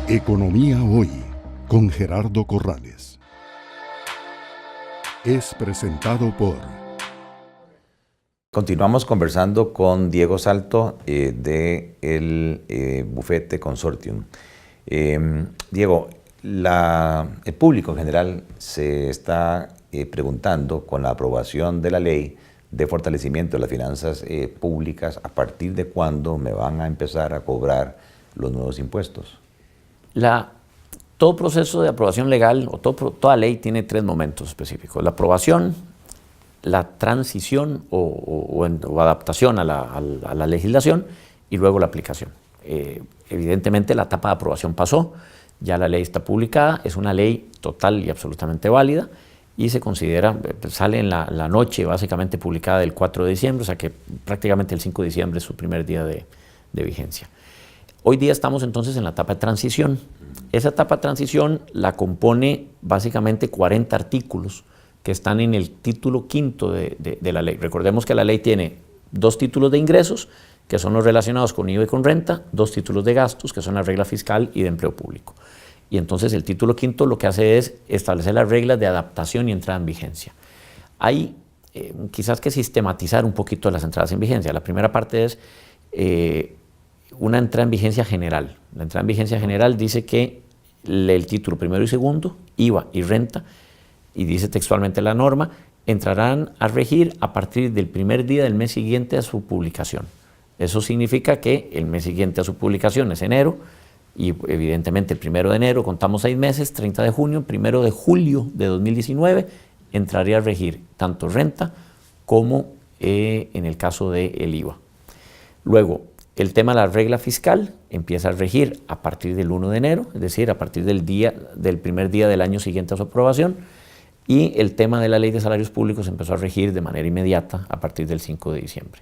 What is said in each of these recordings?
Economía Hoy, con Gerardo Corrales. Es presentado por... Continuamos conversando con Diego Salto del Bufete Consortium. Diego, el público en general se está preguntando con la aprobación de la ley de fortalecimiento de las finanzas públicas, ¿a partir de cuándo me van a empezar a cobrar los nuevos impuestos? Todo proceso de aprobación legal o toda ley tiene tres momentos específicos: la aprobación, la transición o adaptación a la legislación y luego la aplicación. Evidentemente la etapa de aprobación pasó, ya la ley está publicada, es una ley total y absolutamente válida y se considera, sale en la noche básicamente publicada del 4 de diciembre, o sea que prácticamente el 5 de diciembre es su primer día de vigencia. Hoy día estamos entonces en la etapa de transición. Esa etapa de transición la compone básicamente 40 artículos que están en el título quinto de la ley. Recordemos que la ley tiene 2 títulos de ingresos, que son los relacionados con IVA y con renta, 2 títulos de gastos, que son la regla fiscal y de empleo público. Y entonces el título quinto lo que hace es establecer las reglas de adaptación y entrada en vigencia. Hay quizás que sistematizar un poquito las entradas en vigencia. La primera parte es una entrada en vigencia general. La entrada en vigencia general dice que el título primero y segundo, IVA y renta, y dice textualmente la norma, entrarán a regir a partir del primer día del mes siguiente a su publicación. Eso significa que el mes siguiente a su publicación es enero, y evidentemente el 1 de enero contamos 6 meses, 30 de junio, 1 de julio de 2019 entraría a regir tanto renta como en el caso del IVA. Luego, el tema de la regla fiscal empieza a regir a partir del 1 de enero, es decir, a partir del primer día del año siguiente a su aprobación, y el tema de la ley de salarios públicos empezó a regir de manera inmediata a partir del 5 de diciembre.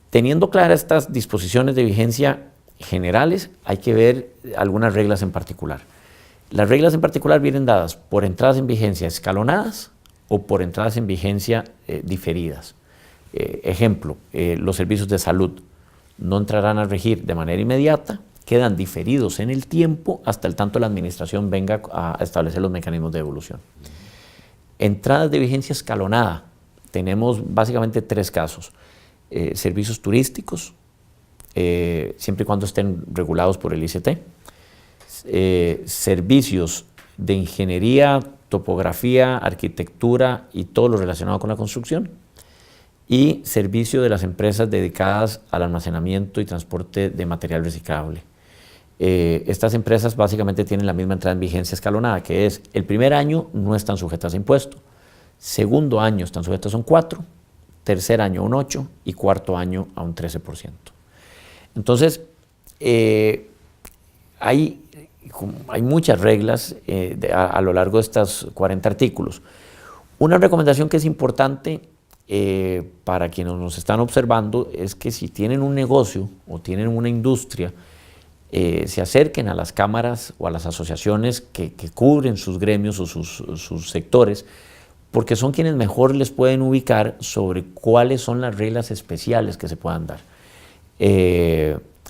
Teniendo claras estas disposiciones de vigencia generales, hay que ver algunas reglas en particular. Las reglas en particular vienen dadas por entradas en vigencia escalonadas o por entradas en vigencia diferidas. Ejemplo, los servicios de salud no entrarán a regir de manera inmediata, quedan diferidos en el tiempo hasta el tanto la administración venga a establecer los mecanismos de devolución. Entradas de vigencia escalonada, tenemos básicamente 3 casos. Servicios turísticos, siempre y cuando estén regulados por el ICT, servicios de ingeniería, topografía, arquitectura y todo lo relacionado con la construcción, y servicio de las empresas dedicadas al almacenamiento y transporte de material reciclable. Estas empresas básicamente tienen la misma entrada en vigencia escalonada, que es el primer año no están sujetas a impuesto, segundo año están sujetas a un 4%, tercer año a un 8% y cuarto año a un 13%. Entonces, hay muchas reglas a lo largo de estos 40 artículos. Una recomendación que es importante para quienes nos están observando es que si tienen un negocio o tienen una industria, se acerquen a las cámaras o a las asociaciones que cubren sus gremios o sus sectores, porque son quienes mejor les pueden ubicar sobre cuáles son las reglas especiales que se puedan dar.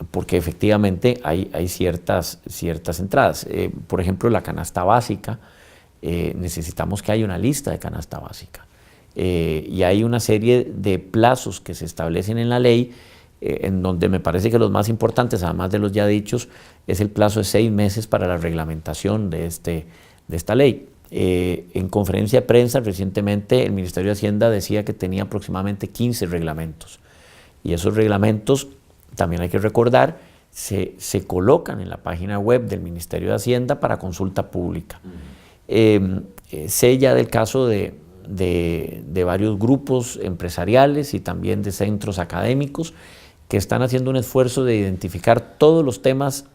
Porque efectivamente hay ciertas entradas. Por ejemplo, la canasta básica, necesitamos que haya una lista de canasta básica. Y hay una serie de plazos que se establecen en la ley, en donde me parece que los más importantes, además de los ya dichos, es el plazo de 6 meses para la reglamentación de esta ley. En conferencia de prensa recientemente el Ministerio de Hacienda decía que tenía aproximadamente 15 reglamentos, y esos reglamentos, también hay que recordar, se colocan en la página web del Ministerio de Hacienda para consulta pública. Sé ya del caso de varios grupos empresariales y también de centros académicos que están haciendo un esfuerzo de identificar todos los temas,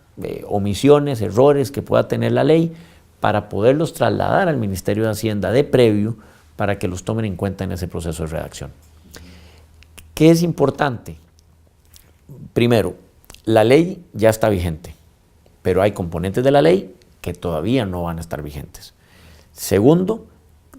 omisiones, errores que pueda tener la ley, para poderlos trasladar al Ministerio de Hacienda de previo para que los tomen en cuenta en ese proceso de redacción. ¿Qué es importante? Primero, la ley ya está vigente, pero hay componentes de la ley que todavía no van a estar vigentes. Segundo,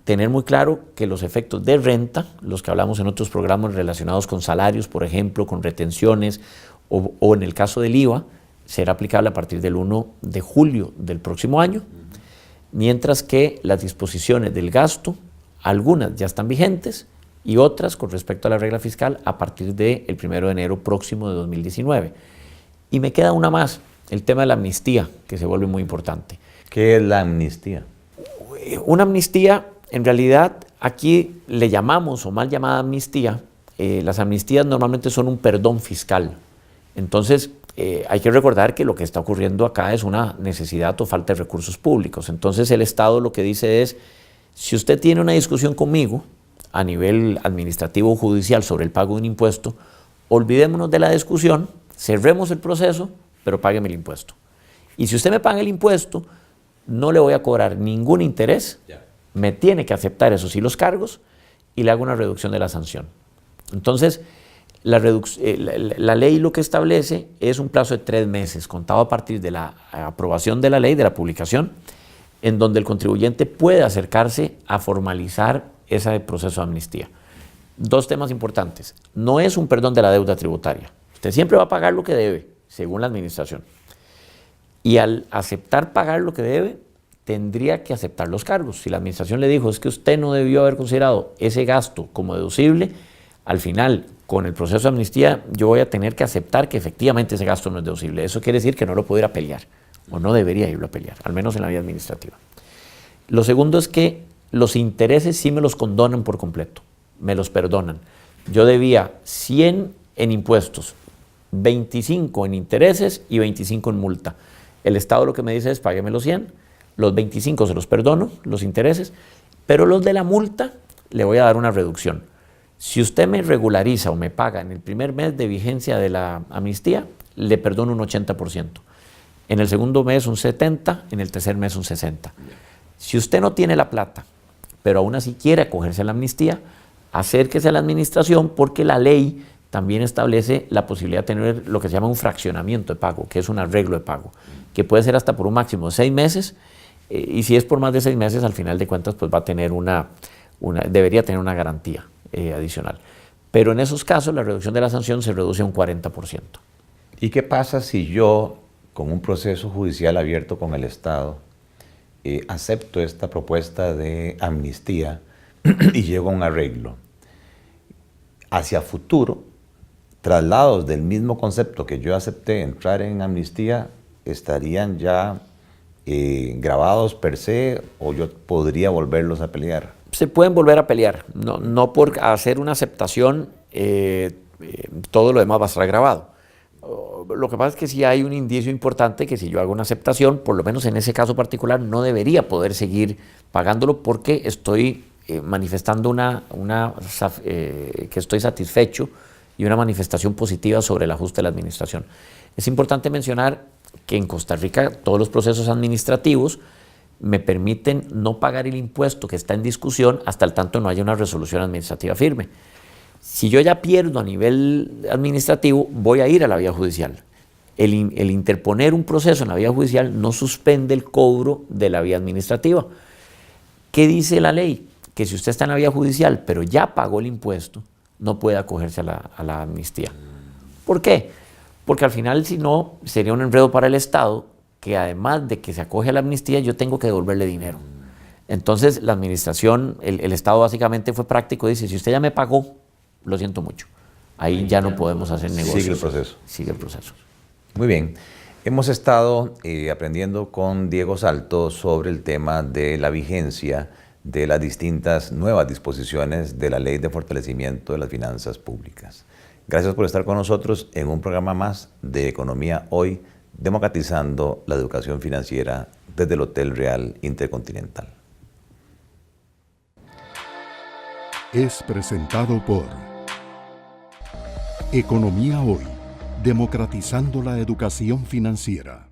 tener muy claro que los efectos de renta, los que hablamos en otros programas relacionados con salarios, por ejemplo, con retenciones o en el caso del IVA, será aplicable a partir del 1 de julio del próximo año, mientras que las disposiciones del gasto, algunas ya están vigentes y otras con respecto a la regla fiscal a partir del 1 de enero próximo de 2019. Y me queda una más, el tema de la amnistía, que se vuelve muy importante. ¿Qué es la amnistía? Una amnistía, en realidad, aquí le llamamos, o mal llamada amnistía, las amnistías normalmente son un perdón fiscal. Entonces, hay que recordar que lo que está ocurriendo acá es una necesidad o falta de recursos públicos. Entonces, el Estado lo que dice es, si usted tiene una discusión conmigo a nivel administrativo o judicial sobre el pago de un impuesto, olvidémonos de la discusión, cerremos el proceso, pero págueme el impuesto. Y si usted me paga el impuesto, no le voy a cobrar ningún interés, me tiene que aceptar, eso sí, los cargos, y le hago una reducción de la sanción. Entonces, la ley lo que establece es un plazo de 3 meses, contado a partir de la aprobación de la ley, de la publicación, en donde el contribuyente puede acercarse a formalizar ese proceso de amnistía. 2 temas importantes. No es un perdón de la deuda tributaria. Usted siempre va a pagar lo que debe, según la administración. Y al aceptar pagar lo que debe, tendría que aceptar los cargos. Si la administración le dijo, es que usted no debió haber considerado ese gasto como deducible, al final, con el proceso de amnistía, yo voy a tener que aceptar que efectivamente ese gasto no es deducible. Eso quiere decir que no lo puedo ir a pelear, o no debería irlo a pelear, al menos en la vía administrativa. Lo segundo es que los intereses sí me los condonan por completo, me los perdonan. Yo debía 100 en impuestos, 25 en intereses y 25 en multa. El Estado lo que me dice es, págueme los 100, los 25 se los perdono, los intereses, pero los de la multa le voy a dar una reducción. Si usted me regulariza o me paga en el primer mes de vigencia de la amnistía, le perdono un 80%. En el segundo mes un 70%, en el tercer mes un 60%. Si usted no tiene la plata, pero aún así quiere acogerse a la amnistía, acérquese a la administración porque la ley también establece la posibilidad de tener lo que se llama un fraccionamiento de pago, que es un arreglo de pago, que puede ser hasta por un máximo de 6 meses, y si es por más de 6 meses, al final de cuentas, pues va a tener debería tener una garantía adicional. Pero en esos casos, la reducción de la sanción se reduce a un 40%. ¿Y qué pasa si yo, con un proceso judicial abierto con el Estado, acepto esta propuesta de amnistía y llego a un arreglo? Hacia futuro, traslados del mismo concepto que yo acepté entrar en amnistía, ¿estarían ya grabados per se o yo podría volverlos a pelear? Se pueden volver a pelear, no por hacer una aceptación, todo lo demás va a estar grabado. Lo que pasa es que sí hay un indicio importante que si yo hago una aceptación, por lo menos en ese caso particular, no debería poder seguir pagándolo porque estoy manifestando que estoy satisfecho y una manifestación positiva sobre el ajuste de la administración. Es importante mencionar que en Costa Rica todos los procesos administrativos me permiten no pagar el impuesto que está en discusión hasta el tanto no haya una resolución administrativa firme. Si yo ya pierdo a nivel administrativo, voy a ir a la vía judicial. El interponer un proceso en la vía judicial no suspende el cobro de la vía administrativa. ¿Qué dice la ley? Que si usted está en la vía judicial, pero ya pagó el impuesto, no puede acogerse a la amnistía. ¿Por qué? Porque al final, si no, sería un enredo para el Estado, que además de que se acoge a la amnistía, yo tengo que devolverle dinero. Entonces, la administración, el Estado básicamente fue práctico, dice, si usted ya me pagó, lo siento mucho. Ahí ya no podemos hacer negocios. Sigue el proceso. Sigue el proceso. Muy bien. Hemos estado aprendiendo con Diego Salto sobre el tema de la vigencia de las distintas nuevas disposiciones de la Ley de Fortalecimiento de las Finanzas Públicas. Gracias por estar con nosotros en un programa más de Economía Hoy, democratizando la educación financiera desde el Hotel Real Intercontinental. Es presentado por Economía Hoy, democratizando la educación financiera.